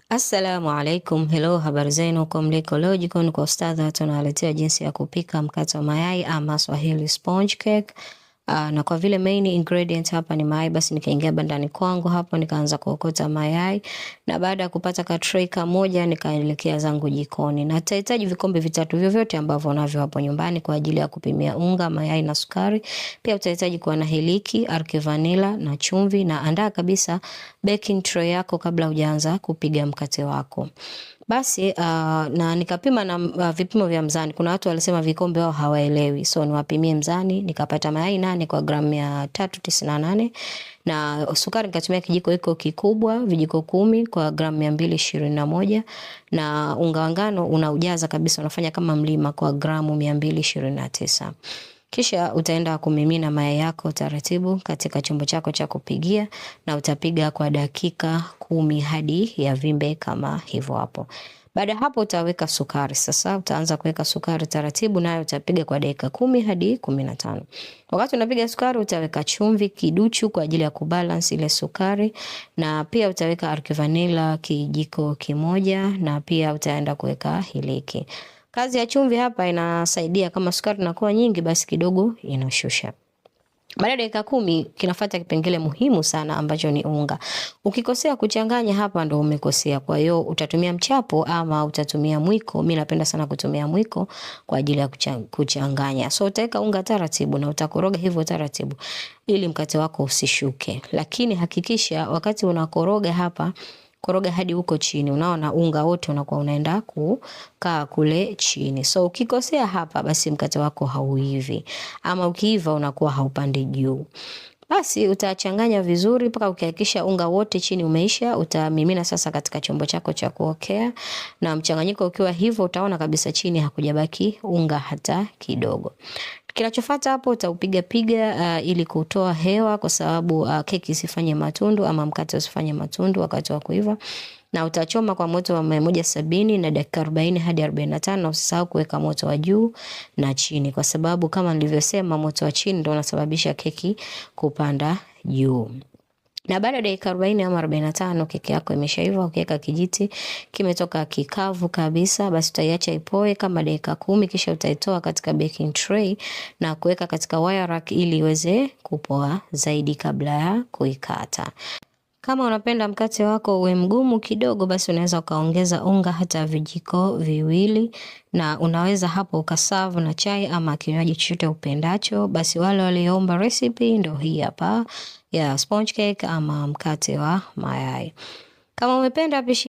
Assalamu alaikum, hello, habari zenu, kwa mliko leo jikoni kwa ustadha tunawaletea jinsi ya kupika mkate wa mayai ama Swahili sponge cake. Na kwa vile main ingredient hapa ni mayai, basi nikaingia bandani kwangu hapo nikaanza kuokota mayai, na baada ya kupata ka tray moja nikaelekea zangu jikoni. Na nitahitaji vikombe vitatu vyovyote ambavyo unavyo hapo nyumbani kwa ajili ya kupimia unga, mayai na sukari. Pia utahitaji kuwa na hiliki, arki vanilla na chumvi, na andaa kabisa baking tray yako kabla hujaanza kupiga mkate wako. Basi na nikapima na vipimo vya mzani. Kuna watu walisema vikombe wao hawaelewi, so niwapimie mzani. Nikapata mayai 8 kwa gramu 398, na sukari nikatumia kijiko hiko kikubwa, vijiko 10 kwa gramu 221, na unga wa ngano unaujaza kabisa, unafanya kama mlima kwa gramu 229. Kisha utaenda kumimina mayai yako taratibu katika chombo chako cha kupigia, na utapiga kwa dakika 10 hadi yavimbe kama hivyo hapo. Baada hapo utaweka sukari. Sasa utaanza kuweka sukari taratibu, nayo utapiga kwa dakika 10 hadi 15. Wakati unapiga sukari utaweka chumvi kiduchu kwa ajili ya kubalance ile sukari, na pia utaweka arki vanilla kijiko kimoja, na pia utaenda kuweka hiliki. Kazi ya chumvi hapa inasaidia kama sukari inakuwa nyingi basi kidogo inashusha. Baada ya dakika 10 kinafuata kipengele muhimu sana ambacho ni unga. Ukikosea kuchanganya hapa ndo umekosea. Kwa hiyo utatumia mchapo ama utatumia mwiko. Mimi napenda sana kutumia mwiko kwa ajili ya kuchanganya. So utaweka unga taratibu na utakoroga hivyo taratibu ili mkate wako usishuke. Lakini hakikisha wakati unakoroga hapa, koroga hadi huko chini. Unaona unga wote unakuwa unaenda kukaa kule chini. So ukikosea hapa basi mkate wako hauivi, ama ukiiva unakuwa haupandi juu. Basi utachanganya vizuri mpaka ukihakikisha unga wote chini umeisha. Utamimina sasa katika chombo chako cha kuokea, na mchanganyiko ukiwa hivyo utaona kabisa chini hakujabaki unga hata kidogo. Kinachofuata hapo utaupiga piga ili kutoa hewa, kwa sababu keki isifanye matundu ama mkate usifanye matundu wakati wa kuiva. Na utachoma kwa moto wa 170 na dakika 40 hadi 45, na usisahau kuweka moto wa juu na chini, kwa sababu kama nilivyosema moto wa chini ndio unasababisha keki kupanda juu. Na baada ya dakika 40 ama 45 keki yako imeshaiva. Ukiweka kijiti kimetoka kikavu kabisa, basi utaiacha ipoe kama dakika 10, kisha utaitoa katika baking tray na kuweka katika wire rack ili iweze kupoa zaidi kabla ya kuikata. Kama unapenda mkate wako uwe mgumu kidogo, basi unaweza ukaongeza unga hata vijiko 2, na unaweza hapo ukaserve na chai ama kinywaji chochote upendacho. Basi wale walioomba recipe ndio hii hapa ya sponge cake ama mkate wa mayai. Kama umependa pishi